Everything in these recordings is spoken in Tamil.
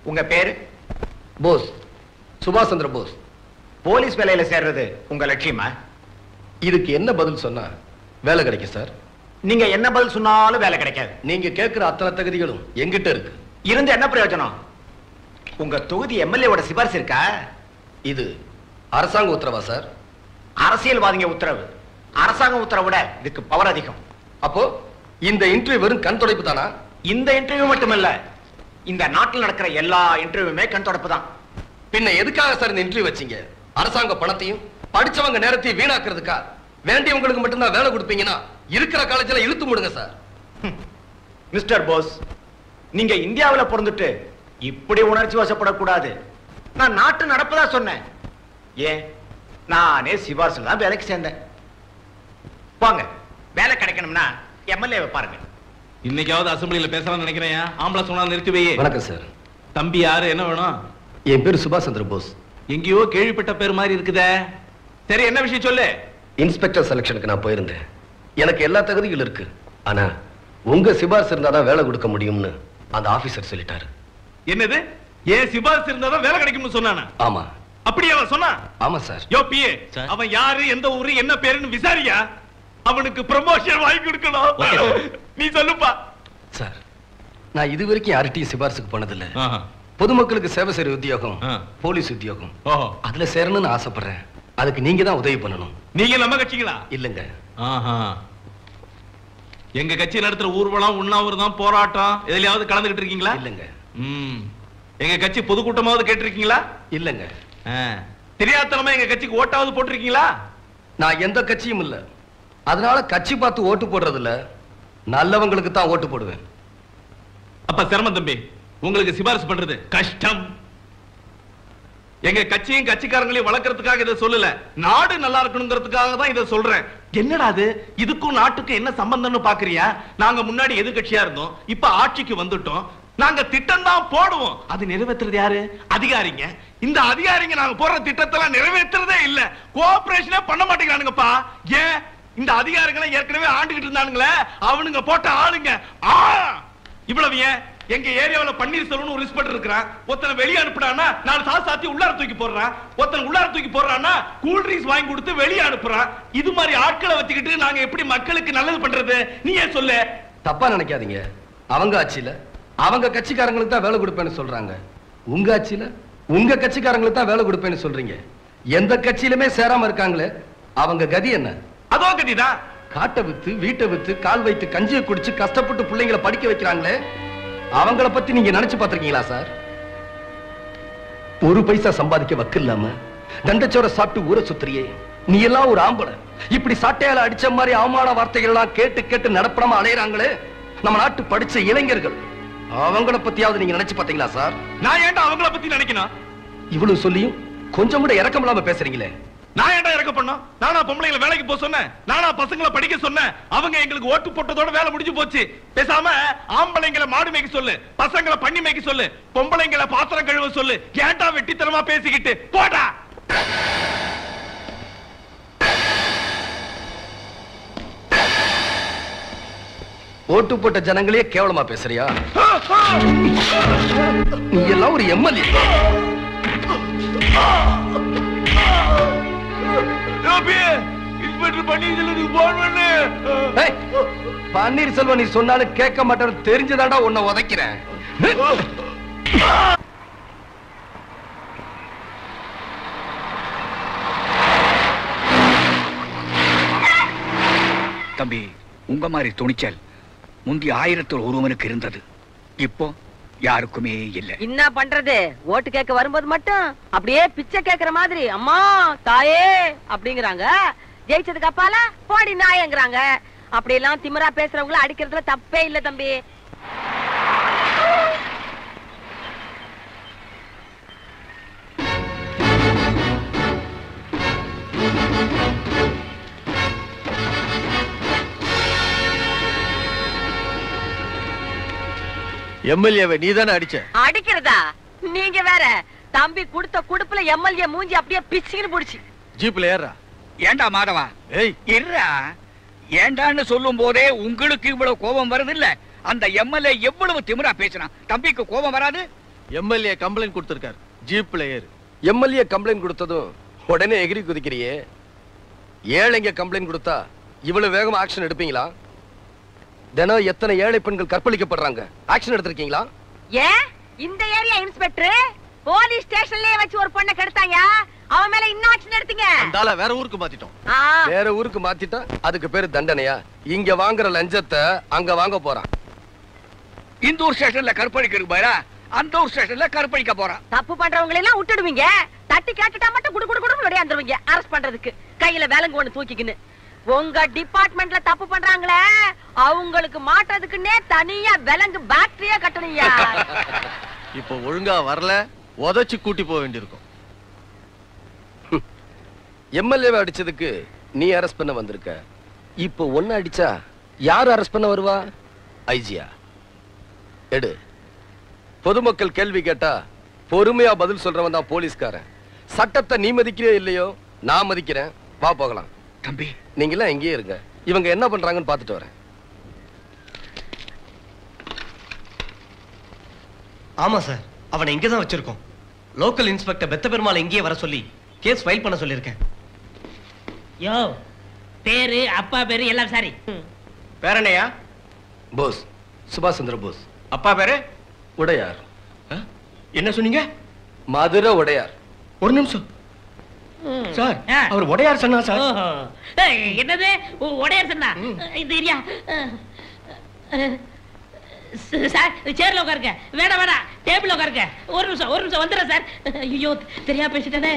உங்க பேரு? போஸ், சுபாஷ் சந்திர போஸ். போலீஸ் வேலையில சேர்றது உங்க லட்சியமா? இதுக்கு என்ன பதில் சொன்னா வேலை கிடைக்கும் சார்? நீங்க என்ன பதில் சொன்னாலும் வேலை கிடைக்காது. நீங்க கேட்கிற அத்தனை தகுதிகளும் எங்கிட்ட இருக்கு. இருந்து என்ன பிரயோஜனம்? உங்க தொகுதி எம்எல்ஏவோட சிபாரிசு இருக்கா? இது அரசாங்க உத்தரவா சார்? அரசியல்வாதிங்க உத்தரவு. அரசாங்க உத்தரவை விட இதுக்கு பவர் அதிகம். அப்போ இந்த இன்டர்வியூ வெறும் கண் துடைப்பு தானா? இந்த இன்டர்வியூ மட்டுமல்ல, இந்த நாட்டில் நடக்கிற எல்லா இன்டர்வியூமே கண் துடைப்பு தான். பின்ன எதுக்காக சார் இந்த இன்டர்வியூ வச்சீங்க? அரசாங்க பணத்தையும் படிச்சவங்க நேரத்தையும் வீணாக்குறதுக்கா? வேண்டியவங்களுக்கு மட்டும்தான் வேலை கொடுப்பீங்கன்னா இருக்கிற காலேஜ்ல இழுத்து மூடுங்க சார். மிஸ்டர் போஸ், நீங்க இந்தியாவுல பிறந்துட்டு இப்படி உணர்ச்சி வசப்படக்கூடாது. நான் நாட்டு நடப்பதா சொன்னேன். ஏன், நானே சிபாரிசுல தான் வேலைக்கு சேர்ந்தேன். வாங்க, வேலை கிடைக்கணும்னா எம்எல்ஏ பாருங்க. இன்னைக்காவது அசம்பிளியில பேசலாம்னு நினைக்கிறேன். ஆம்பளை சொன்னா நிறுத்தி வை. வணக்கம் சார். தம்பி யாரு, என்ன வேணும்? என் பேரு சுபாஷ் சந்திர போஸ். எங்கேயோ கேள்விப்பட்ட பேர் மாதிரி இருக்குதே. சரி, என்ன விஷயம் சொல்லு. இன்ஸ்பெக்டர் செலக்ஷனுக்கு நான் போயிருந்தேன். எனக்கு எல்லா தகுதிகளும் இருக்கு. ஆனா உங்க சிபாரிசு இருந்தாதான் வேலை கொடுக்க முடியும்னு அந்த ஆபீசர் சொல்லிட்டாரு. என்னது? ஏன் சிபாரிசு இருந்தாதான் வேலை கிடைக்கும்னு சொன்னானா? ஆமா. அப்படியே அவன் சொன்னா? ஆமா சார். யோ பிஏ, அவன் யாரு, எந்த ஊரு, என்ன பேருன்னு விசாரியா. அவனுக்கு ப்ரமோஷன் வாங்கி கொடுக்கணும். நீ சொல்லுப்பா. சார், நான் இது வரைக்கும் யார்கிட்டயும் சிபாரிசுக்கு போனதில்ல. பொதுமக்களுக்கு சேவை செய்யற உத்தியோகம் போலீஸ் உத்தியோகம். அதுல சேரணும்னு ஆசைப்படுறேன். அதுக்கு நீங்க தான் உதவி பண்ணணும். நீங்க நம்ம கட்சிங்களா? இல்லங்க. எங்க கட்சி நடத்துற ஊர்வலம், உண்ணாவிரதம், போராட்டம் எதுலயாவது கலந்துகிட்டு இருக்கீங்களா? இல்லங்க. எங்க கட்சி பொதுக்கூட்டமாவது கேட்டிருக்கீங்களா? இல்லங்க. தெரியாதனமா எங்க கட்சிக்கு ஓட்டாவது போட்டிருக்கீங்களா? நான் எந்த கட்சியும் இல்ல. அதனால கட்சி பார்த்து ஓட்டு போடுறது இல்ல, நல்லவங்களுக்கு தான் ஓட்டு போடுவேன். அப்ப சிரமம் தம்பி, உங்களுக்கு சிபாரிசு பண்றது கஷ்டம். எங்க கட்சியும் கட்சிக்காரங்களையும் வளர்க்கறதுக்காக இதை சொல்லல, நாடு நல்லா இருக்கணுங்கிறதுக்காக தான் இதை சொல்றேன். என்னடா அது, இதுக்கும் நாட்டுக்கும் என்ன சம்பந்தம்னு பாக்குறியா? நாங்க முன்னாடி எதிர்க்கட்சியா இருந்தோம், இப்ப ஆட்சிக்கு வந்துட்டோம். நாங்க திட்டம் தான் போடுவோம், அது நிறைவேற்றுறது யாரு? அதிகாரிங்க. இந்த அதிகாரிங்க நாங்க போடுற திட்டத்தெல்லாம் நிறைவேற்றுறதே இல்ல, கோஆபரேஷனே பண்ண மாட்டேங்கிறானுங்கப்பா. ஏன், இந்த அதிகாரிகளை ஏற்கனவே ஆண்டுகிட்டு இருந்தானுங்களே, அவனுங்க போட்ட ஆளுங்க. இவ்வளவு ஏன், எங்க ஏரியாவுல பன்னீர்செல்வம்னு ஒரு இன்ஸ்பெக்டர் இருக்கிறான். ஒருத்தனை வெளியே அனுப்புறான்னா நான் சாத்தி உள்ளார தூக்கி போடுறான். ஒருத்தன் உள்ளார தூக்கி போடுறான்னா கூல் ட்ரிங்க்ஸ் வாங்கி கொடுத்து வெளியே அனுப்புறான். இது மாதிரி ஆட்களை வச்சுக்கிட்டு நாங்க எப்படி மக்களுக்கு நல்லது பண்றது? நீ ஏன் சொல்லு. தப்பா நினைக்காதீங்க. அவங்க ஆட்சியில அவங்க கட்சிக்காரங்களுக்கு தான் வேலை கொடுப்பேன்னு சொல்றாங்க. உங்க ஆட்சியில உங்க கட்சிக்காரங்களுக்கு தான் வேலை கொடுப்பேன்னு சொல்றீங்க. எந்த கட்சியிலுமே சேராம இருக்காங்களே, அவங்க கதி என்ன? அதோ கதிதான். காட்டை வித்து, வீட்டை வித்து, கால் வைத்து கஞ்சியை குடிச்சு கஷ்டப்பட்டு பிள்ளைங்களை படிக்க வைக்கிறாங்களே, அவங்கள பத்தி நீங்க நினைச்சு பாத்திருக்கீங்களா சார்? ஒரு பைசா சம்பாதிக்க வக்கு இல்லாம தண்டச்சோர சாப்பிட்டு ஊரை சுத்துறியே, நீ எல்லாம் ஒரு ஆம்பளை. இப்படி சாட்டையால அடிச்ச மாதிரி அவமான வார்த்தைகள் எல்லாம் கேட்டு கேட்டு நடப்படாம அலையறாங்களே நம்ம நாட்டு படிச்ச இளைஞர்கள், அவங்கள பத்தியாவது நீங்க நினைச்சு பாத்தீங்களா சார்? நான் ஏன்டா அவங்கள பத்தி நினைக்கணும்? இவ்வளவு சொல்லியும் கொஞ்சம் கூட இரக்கம் இல்லாம பேசுறீங்களே. நான் ஏன்டா இறக்க பண்ணோம்? நானா பொம்பளைங்களை வேலைக்கு போக சொன்னேன்? நானா பசங்களை படிக்க சொன்னேன்? அவங்க எங்களுக்கு ஓட்டு போட்டதோட வேலை முடிஞ்சு போச்சு. பேசாம ஆம்பளைங்களை மாடு மேய்க்க சொல்லு, பசங்களை பண்ணி மேய்க்க சொல்லு, பொம்பளைங்களை பாத்திரம் கழுவ சொல்லு. ஏன்டா வெட்டித்தனமா பேசிக்கிட்டு போடா. ஓட்டு போட்ட ஜனங்களே கேவலமா பேசுறியா? நீ எல்லாம் ஒரு எம்எல்ஏ. பன்னீர்செல்வம் நீ சொன்னாலும் கேட்க மாட்டேன்னு தெரிஞ்சுதான்டா உன்னை உதைக்கிறேன். தம்பி, உங்க மாதிரி துணிச்சல் முந்தி 1000 ஒருவனுக்கு இருந்தது, இப்போ யாருக்குமே இல்ல. என்ன பண்றது? ஓட்டு கேட்க வரும்போது மட்டும் அப்படியே பிச்சை கேட்கிற மாதிரி அம்மா தாயே அப்படிங்கிறாங்க. ஜெயிச்சதுக்கு அப்பால போடி நாயங்கிறாங்க. அப்படி எல்லாம் திமிரா பேசுறவங்கள அடிக்கிறதுல தப்பே இல்ல தம்பி. எம்எல்ஏவை நீ தானே அடிச்ச? அடிக்கிறதா? நீங்க வேற. தம்பி கொடுத்த குடுப்புல எம்எல்ஏ மூஞ்சி அப்படியே பிச்சின்னு புடிச்சு. ஜீப்ல ஏறா. ஏண்டா மாதவா? ஏய் இருடா. ஏண்டான்னு சொல்லும் போதே உங்களுக்கு இவ்வளவு கோபம் வருது இல்ல? அந்த எம்எல்ஏ எவ்வளவு திமிரா பேசினான், தம்பிக்கு கோபம் வராது? எம்எல்ஏ கம்ப்ளைண்ட் கொடுத்திருக்காரு. ஜீப்ல ஏறு. எம்எல்ஏ கம்ப்ளைண்ட் கொடுத்ததும் உடனே எகிரி குதிக்கிறியே. ஏழைங்க கம்ப்ளைண்ட் கொடுத்தா இவ்வளவு வேகமா ஆக்ஷன் எடுப்பீங்களா? தினம் எத்தனை ஏழை பெண்கள் கற்பழிக்கப்படுறாங்க, ஆக்ஷன் எடுத்திருக்கீங்களா? ஏன் இந்த ஏரியா இன்ஸ்பெக்டர் போலீஸ் ஸ்டேஷன்லயே வச்சு ஒரு பொண்ணை கெடுத்தாங்க, அவன் மேல இன்னும் ஆக்ஷன் எடுத்தீங்க. அந்தால வேற ஊருக்கு மாத்திட்டோம். வேற ஊருக்கு மாத்திட்டா அதுக்கு பேரு தண்டனையா? இங்க வாங்குற லஞ்சத்தை அங்க வாங்க போறான். இந்த ஊர் ஸ்டேஷன்ல கற்பழிக்கிறதுக்கு பாரா, அந்த ஊர் ஸ்டேஷன்ல கற்பழிக்க போறான். தப்பு பண்றவங்களை எல்லாம் விட்டுடுவீங்க, தட்டி கேட்டுட்டா மட்டும் குடு குடு குடு ஓடியாந்துருவீங்க அரெஸ்ட் பண்றதுக்கு, கையில விலங்கு ஒண்ணு தூக்கிக்கின்னு. உங்க டிபார்ட்மெண்ட்ல தப்பு பண்றாங்களே அவங்களுக்கு மாட்டதுக்குன்னே தனியா விலங்கு பேட்டரியா கட்டணும்யா. இப்போ ஒழுங்கா வரல உதச்சு கூட்டி போக வேண்டியிருக்கும். எம்எல்ஏவை அடிச்சதுக்கு நீ அரெஸ்ட் பண்ண வந்திருக்க. இப்போ ஒன்னு அடிச்சா யார் அரெஸ்ட் பண்ண வருவா? ஐஜியா? எடு. பொதுமக்கள் கேள்வி கேட்டா பொறுமையா பதில் சொல்றவன் தான் போலீஸ்காரன். சட்டத்தை நீ மதிக்கிறே இல்லையோ, நான் மதிக்கிறேன். வா போகலாம். தம்பி நீங்க எல்லாம் எங்கேயே இருங்க, இவங்க என்ன பண்றாங்கன்னு பாத்துட்டு வரேன். ஆமா சார், அவனை இங்கதான் வச்சிருக்கோம். லோக்கல் இன்ஸ்பெக்டர் பெத்த பெருமாள் இங்கேயே வர சொல்லி கேஸ் ஃபைல் பண்ண சொல்லியிருக்கேன். யோ, பேரு அப்பா பேரு எல்லாம் சரி. பேரனையா? போஸ், சுபாஷ் சந்திர போஸ். அப்பா பேரு? உடையார். என்ன சொன்னீங்க? மதுரை உடையார். ஒரு நிமிஷம் சார், அவர் உடையார் சொன்னா சார். என்னது உடையார் சொன்னா? இந்த ஏரியா சார், சேர்ல உட்காருங்க. வேணாம் வேணாம், டேபிள்ல உட்காருங்க. ஒரு நிமிஷம் வந்துடுறேன் சார். ஐயோ, தெரியாம பேசிட்டேனே.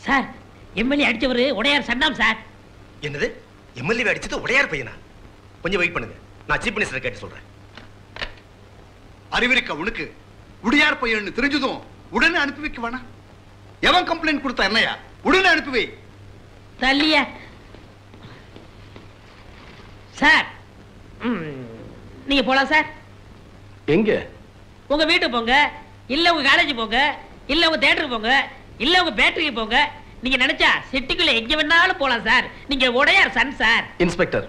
சார், எம்எல்ஏ அடிச்சவரு உடையார் சன்னாம் சார். என்னது? எம்எல்ஏ அடிச்சது உடையார் பையனா? கொஞ்சம் வெயிட் பண்ணுங்க, நான் சீஃப் மினிஸ்டர் கேட்டு சொல்றேன். அறிவிருக்க உனக்கு உடையார் பையன் தெரிஞ்சதும் உடனே அனுப்பி வைக்க வேணா? எவன் கம்ப்ளைண்ட் கொடுத்தா என்னையா? உடனே அனுப்பி வை. தள்ளியா சார்? நீங்க போலாம் சார். எங்க? உங்க வீட்டுக்கு போங்க, இல்ல உங்க காலேஜ் போங்க, இல்ல உங்க தியேட்டருக்கு போங்க, இல்ல உங்க பேட்டரிக்கு போங்க. நீங்க நினைச்சா சிட்டிக்குள்ள எங்க வேணாலும் போலாம் சார். நீங்க உடையார் சன் சார். இன்ஸ்பெக்டர்,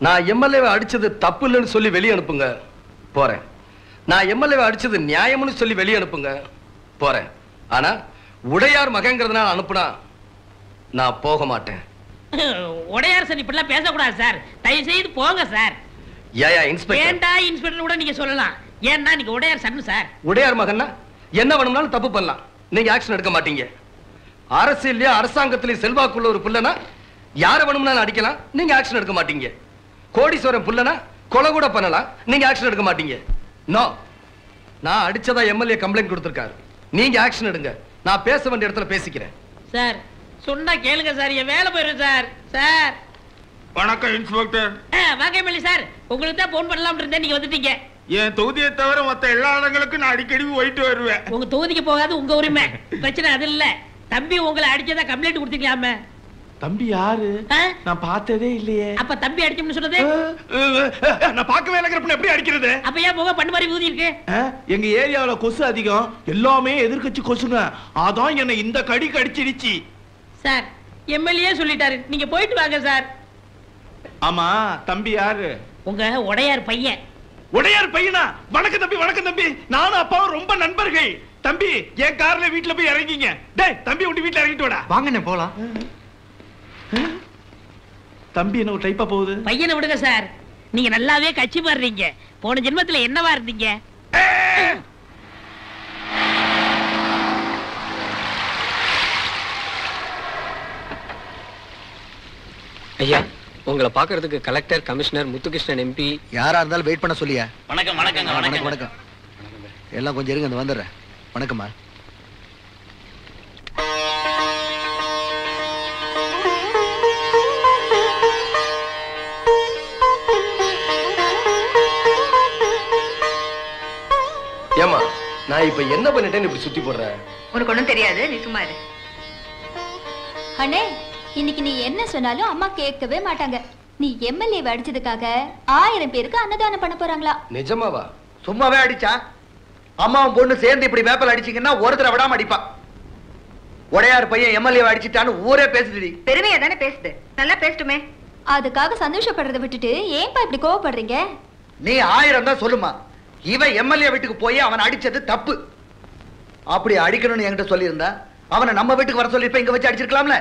நான் எம்எல்ஏவை அடிச்சது தப்பு இல்லைன்னு சொல்லி வெளியே அனுப்புங்க, போறேன். நான் எம்எல்ஏவை அடிச்சது நியாயம்னு சொல்லி வெளியே அனுப்புங்க, போறேன். ஆனா உடையார் மகங்கிறதுனால அனுப்புனா நான் போக மாட்டேன். உடையார் சன் இப்படிலாம் பேசக்கூடாது சார். தயவு செய்து போங்க சார். ஏயா இன்ஸ்பெக்டர்? ஏண்டா இன்ஸ்பெக்டர் கூட நீங்க சொல்லலாம். ஏன்னா நீங்க உடையார் சன் சார். உடையார் மகன்னா என்ன வேணும்னாலும் தப்பு பண்ணலாம், நீங்க ஆக்ஷன் எடுக்க மாட்டீங்க. அரசியல்லையா அரசாங்கத்திலேயே செல்வாக்குள்ள ஒரு புள்ளனா யார வேணும்னாலும் அடிக்கலாம், நீங்க ஆக்ஷன் எடுக்க மாட்டீங்க. கோடீஸ்வரன் புள்ளனா கொலை கூட பண்ணலாம், நீங்க ஆக்ஷன் எடுக்க மாட்டீங்க. நோ, நான் அடிச்சதா எம்எல்ஏ கம்ப்ளைண்ட் கொடுத்திருக்காரு. நீங்க ஆக்ஷன் எடுங்க, நான் பேச வேண்டிய இடத்துல பேசிக்கிறேன். சார் சொன்னா கேளுங்க சார், என் வேலை போயிடும் சார். சார் வணக்கம் இன்ஸ்பெக்டர். வாங்க எம்எல்ஏ சார், உங்களுக்கு தான் போன் பண்ணலாம் இருந்தேன், நீங்க வந்துட்டீங்க. என் தொகுதியை தவிர மத்த எல்லா இடங்களுக்கும் நான் அடிக்கடி போயிட்டு வருவேன். உங்க தொகுதிக்கு போகாது உங்க உரிமை, பிரச்சனை அது இல்ல. தம்பி உங்களை அடிச்சதா கம்ப்ளைண்ட் கொடுத்தீங்களாமே. தம்பி யாரு? நான் பார்த்ததே இல்லையே. அப்ப தம்பி அடிச்சோம்னு சொன்னது? நான் பார்க்கவே இல்லைங்கிறப்ப எப்படி அடிக்கிறது? அப்ப ஏன் முகம் பண்ணு மாதிரி ஊதி இருக்கு? எங்க ஏரியாவுல கொசு அதிகம், எல்லாமே எதிர்க்கட்சி கொசுங்க, அதான் என்ன இந்த கடி கடிச்சிடுச்சு. சார் எம்எல்ஏ சொல்லிட்டாரு, நீங்க போயிட்டு வாங்க சார். ஆமா, தம்பி யாரு? உங்க உடையார் பையன். உடையார் பையனா? வணக்கம் தம்பி, வணக்கம் தம்பி. நானும் அப்பாவும் ரொம்ப நண்பர்கள். தம்பி என் கார்ல வீட்டுல போய் இறங்கிங்க. டேய் தம்பி விட்டு வீட்டுல இறங்கிட்டு வாடா. வாங்கண்ணே போலாம். தம்பி என்ன ஒரு டைப்பா போகுது? பையனை விடுங்க சார், நீங்க நல்லாவே கட்சி மாறுறீங்க. போன ஜென்மத்துல என்னவா இருந்தீங்க? ஐயா, உங்களை பாக்குறதுக்கு கலெக்டர், கமிஷனர், முத்துகிருஷ்ணன் எம்பி யாரா இருந்தாலும் வெயிட் பண்ண சொல்லியா? வணக்கம் வணக்கம் வணக்கம் வணக்கம். எல்லாம் கொஞ்சம் இருங்க, வந்துடுறேன். வணக்கம்மா. ஏமா, நான் இப்ப என்ன பண்ணிட்டேன்னு இப்படி சுத்தி போடுறேன்? உனக்கு ஒண்ணும் தெரியாது, நீ சும்மா இரு. அண்ணே, இன்னைக்கு நீ என்ன சொன்னாலும் அம்மா கேட்கவே மாட்டாங்க. நீ எம்எல்ஏ அடிச்சதுக்காக 1000 பேருக்கு அன்னதானம் பண்ண போறாங்களா? நிஜமாவா? சும்மாவே அடிச்சா? அம்மாவும் பொண்ணு சேர்ந்து இப்படி வேப்பல் அடிச்சீங்கன்னா ஒருத்தரை விடாம அடிப்பா. உடையார் பையன் எம்எல்ஏ அடிச்சிட்டான்னு ஊரே பேசுதுடி. பெருமையா தானே பேசுது, நல்லா பேசட்டுமே. அதுக்காக சந்தோஷப்படுறதை விட்டுட்டு ஏன்பா இப்படி கோவப்படுறீங்க? நீ 1000 தான் சொல்லுமா, இவன் எம்எல்ஏ வீட்டுக்கு போய் அவனை அடிச்சது தப்பு. அப்படி அடிக்கணும்னு என்கிட்ட சொல்லியிருந்தா அவனை நம்ம வீட்டுக்கு வர சொல்லி இங்க வச்சு அடிச்சிருக்கலாம்ல.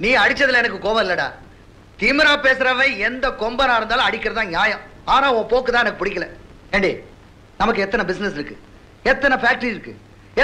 நீ அடிச்சதுல எனக்கு கோபம் இல்லடா. திமிரா பேசுறவன் எந்த கொம்பனா இருந்தாலும் அடிக்கிறதா நியாயம். ஆனா உன் போக்கு தான் எனக்கு பிடிக்கல. ஏண்டி, நமக்கு எத்தனை பிசினஸ் இருக்கு, எத்தனை ஃபேக்டரி இருக்கு,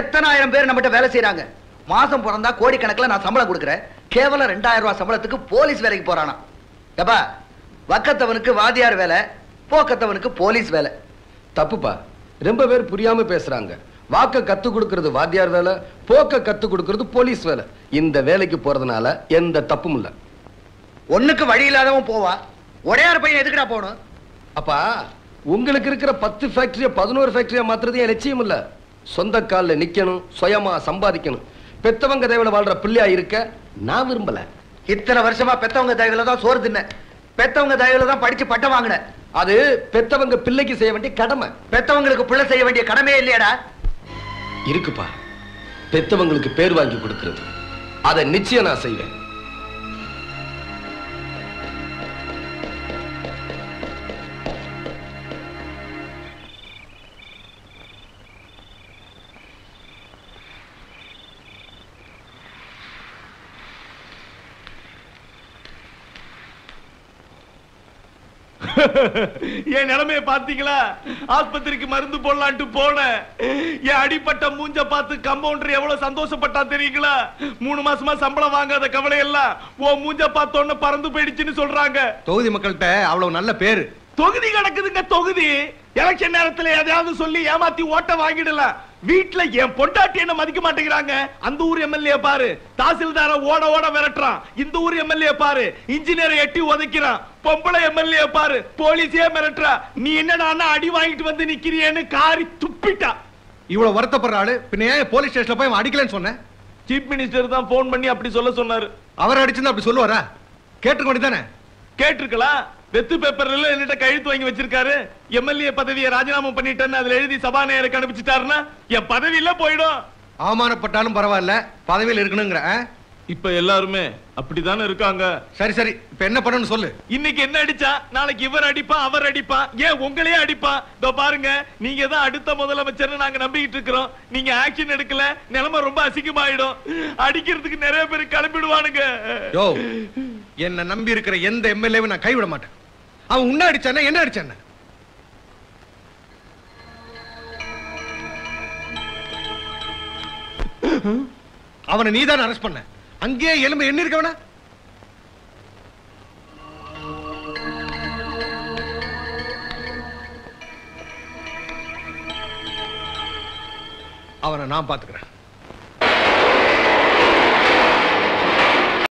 எத்தனை ஆயிரம் பேர் நம்மகிட்ட வேலை செய்யறாங்க. மாசம் பிறந்தா கோடிக்கணக்கில் நான் சம்பளம் கொடுக்குறேன். கேவலம் 2000 ரூபாய் சம்பளத்துக்கு போலீஸ் வேலைக்கு போறானா? எப்பா, வக்கத்தவனுக்கு வாதியார் வேலை, போக்கத்தவனுக்கு போலீஸ் வேலை. தப்புப்பா. ரொம்ப பேர் புரியாம பேசுறாங்க. வாக்க கத்து கொடுக்கிறது வாத்தியார் வேலை, போக்க கத்து கொடுக்கிறது போலீஸ் வேலை. இந்த வேலைக்கு போறதுனால எந்த தப்பும் இல்ல. ஒண்ணுக்கு வழி இல்லாதவன் போவா. உடையார் பையன் எதுக்குடா போகணும்? அப்பா, உங்களுக்கு இருக்கிற 10 ஃபேக்டரியை 11 ஃபேக்டரியா மாத்துறது என் லட்சியம் இல்ல. சொந்த காலில் நிக்கணும், சுயமா சம்பாதிக்கணும். பெத்தவங்க தயவுல வாழ்ற பிள்ளையா இருக்க நான் விரும்பல. இத்தனை வருஷமா பெத்தவங்க தயவுல தான் சோறு தின்ன, பெத்தவங்க தயவுல தான் படிச்சு பட்டம் வாங்கின. அது பெத்தவங்க பிள்ளைக்கு செய்ய வேண்டிய கடமை. பெத்தவங்களுக்கு பிள்ளை செய்ய வேண்டிய கடமையே இல்லையாடா? இருக்குப்பா. பெத்தவங்களுக்கு பேர் வாங்கி கொடுக்கிறது அதை நிச்சயம் நான் செய்வேன். என் நிலைமைய பாத்தீங்களா? ஆஸ்பத்திரிக்கு மருந்து போடலான்ட்டு போனேன். என் அடிப்பட்ட மூஞ்ச பார்த்து கம்பவுண்டர் எவ்வளவு சந்தோஷப்பட்டா தெரியுங்களா? 3 மாசமா சம்பளம் வாங்காத கவலை எல்லாம் ஓ மூஞ்ச பார்த்தோன்னு பறந்து போயிடுச்சுன்னு சொல்றாங்க. தொகுதி மக்கள்கிட்ட அவ்வளவு நல்ல பேரு. தொகுதி கிடக்குதுங்க தொகுதி. எலெக்ஷன் நேரத்துல எதையாவது சொல்லி ஏமாத்தி ஓட்ட வாங்கிடலாம். வீட்டுல என் பொண்டாட்டி என்ன மதிக்க மாட்டேங்கிறாங்க. அந்த ஊர் எம்எல்ஏ பாரு தாசில்தார ஓட ஓட விரட்டுறான். இந்த ஊர் எம்எல்ஏ பாரு இன்ஜினியரை எட்டி உதைக்கிறான். பொம்பளை எம்எல்ஏ பாரு போலீஸே மிரட்டுறா. நீ என்னடா அடி வாங்கிட்டு வந்து நிக்கிறியேன்னு காரி துப்பிட்டா. இவ்வளவு வருத்தப்படுற ஆளு பின்ன ஏன் போலீஸ் ஸ்டேஷன்ல போய் அடிக்கலன்னு சொன்ன? சீஃப் மினிஸ்டர் தான் போன் பண்ணி அப்படி சொல்ல சொன்னாரு. அவர் அடிச்சிருந்தா அப்படி சொல்லுவாரா? கேட்டுக்க வேண்டியதானே? கேட்டிருக்கலாம். வெத்து பேப்பர்ல என்னட்ட கையெழுத்து வாங்கி வச்சிருக்காரு. எம்எல்ஏ பதவியை ராஜினாமா பண்ணிட்டேன்னு அதுல எழுதி சபாநாயகருக்கு அனுப்பிச்சிட்டாருன்னா என் பதவியில போயிடும். அவமானப்பட்டாலும் பரவாயில்ல, பதவியில் இருக்கணுங்கிற. இப்ப எல்லாருமே அப்படித்தானே இருக்காங்க. சரி சரி, இப்ப என்ன பண்ணணும்னு சொல்லு. இன்னைக்கு என்ன அடிச்சா நாளைக்கு இவர் அடிப்பான், அவர் அடிப்பான், ஏன் உங்களையே அடிப்பான். இதோ பாருங்க, நீங்க தான் அடுத்த முதலமைச்சர் நாங்க நம்பிக்கிட்டு இருக்கிறோம். நீங்க ஆக்ஷன் எடுக்கல நிலைமை ரொம்ப அசிங்கமாயிடும். அடிக்கிறதுக்கு நிறைய பேர் கிளம்பிடுவானுங்க. யோ, என்ன நம்பி இருக்கிற எந்த எம்எல்ஏவும் நான் கைவிட மாட்டேன். அவன் உன்ன அடிச்சானே என்ன அடிச்சானே? அவனை நீதான் அரெஸ்ட் பண்ண. அங்கேயே எலும்பு எண்ணி இருக்கவன. அவனை நான் பாத்துக்கிறேன்.